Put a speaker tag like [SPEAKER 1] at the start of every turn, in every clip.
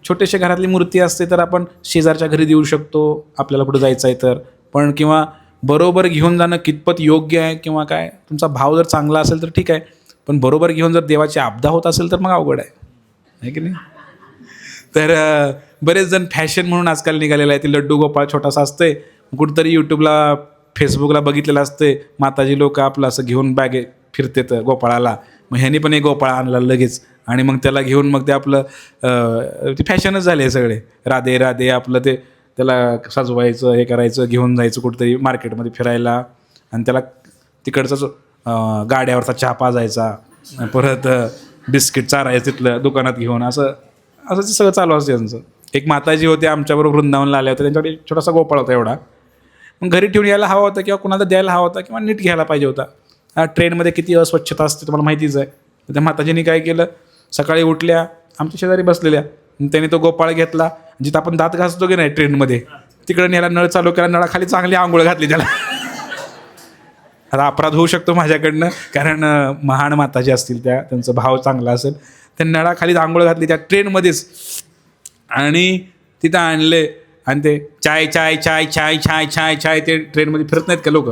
[SPEAKER 1] छोटेशा घरातली मूर्ती असते तर आपण शेजारच्या घरी देऊ शकतो, आपल्याला कुठं जायचं आहे तर. पण किंवा बरोबर घेऊन जाणं कितपत योग्य आहे किंवा काय, तुमचा भाव जर चांगला असेल तर ठीक आहे, पण बरोबर घेऊन जर देवाची आपदा होत असेल तर मग अवघड आहे की नाही. तर बरेच जण फॅशन म्हणून आजकाल निघालेलं आहे, ते लड्डू गोपाळ छोटासा असते, कुठंतरी यूट्यूबला फेसबुकला बघितलेलं असते, माताजी लोक आपलं असं घेऊन बॅगे फिरते तर गोपाळाला, मग ह्यानी पण एक गोपाळ आणला लगेच आणि मग त्याला घेऊन मग ते आपलं ती फॅशनच झाली आहे सगळे, राधे राधे आपलं ते त्याला सजवायचं, हे करायचं, घेऊन जायचं कुठंतरी मार्केटमध्ये फिरायला आणि त्याला तिकडचंच गाड्यावरचा चहा पाजायचा, परत बिस्किट चारायचं तिथलं दुकानात घेऊन, असं ते सगळं चालू असते त्यांचं. एक माताजी होते आमच्याबरोबर वृंदावनला आल्या होत्या, त्यांच्याकडे छोटासा गोपाळ होता एवढा, मग घरी ठेवून यायला हवा होता किंवा कुणाला द्यायला हवा होता किंवा नीट घ्यायला पाहिजे होता. ट्रेनमध्ये किती अस्वच्छता असते तुम्हाला माहितीच आहे. त्या माताजींनी काय केलं, सकाळी उठल्या, आमच्या शेजारी बसलेल्या, त्यांनी तो गोपाळ घेतला, जिथं आपण दात घासतो की नाही ट्रेनमध्ये, तिकडे न्यायला नळ चालू केला, नळाखाली चांगली आंघोळ घातली त्याला. आता अपराध होऊ शकतो माझ्याकडनं, कारण महान माताजी असतील त्या, त्यांचा भाव चांगला असेल, त्या नळाखाली आंघोळ घातली त्या ट्रेनमध्येच आणि तिथं आणले आणि ते चाय चाय चाय चाय चाय चाय चाय ते ट्रेनमध्ये फिरत नाहीत का लोक,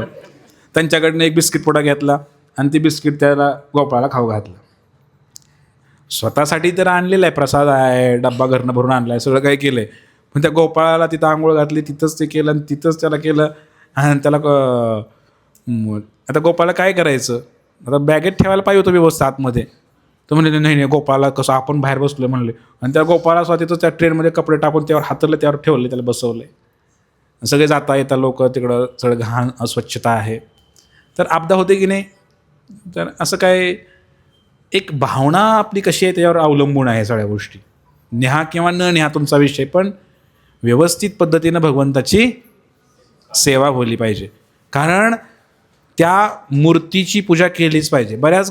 [SPEAKER 1] त्यांच्याकडनं एक बिस्किट पुडा घेतला आणि ते बिस्किट त्याला गोपाळाला खाऊ घातलं. स्वतःसाठी तर आणलेलं आहे, प्रसाद आहे, डब्बा घरनं भरून आणला आहे, सगळं काही केलं आहे, पण त्या गोपाळाला तिथं आंघोळ घातली, तिथंच ते केलं आणि तिथंच त्याला केलं आणि त्याला आता गोपाळाला काय करायचं, आता बॅगेत ठेवायला पाहिजे होतं व्यवस्था आतमध्ये, तर म्हणले नाही नाही गोपाळाला कसं आपण बाहेर बसलो म्हणले, आणि त्या गोपाळाला स्वतःच त्या ट्रेनमध्ये कपडे टाकून त्यावर हातरले, त्यावर ठेवले, त्याला बसवले. सगळे जाता येतात लोक, तिकडं सगळं घाण अस्वच्छता आहे, तर आपदा होते की नाही. तर असं काय, एक भावना आपली कशी आहे त्याच्यावर अवलंबून आहे सगळ्या गोष्टी, न्या किंवा न न्या तुमचा विषय, पण व्यवस्थित पद्धतीनं भगवंताची सेवा होली पाहिजे, कारण त्या मूर्तीची पूजा केलीच पाहिजे. बऱ्याच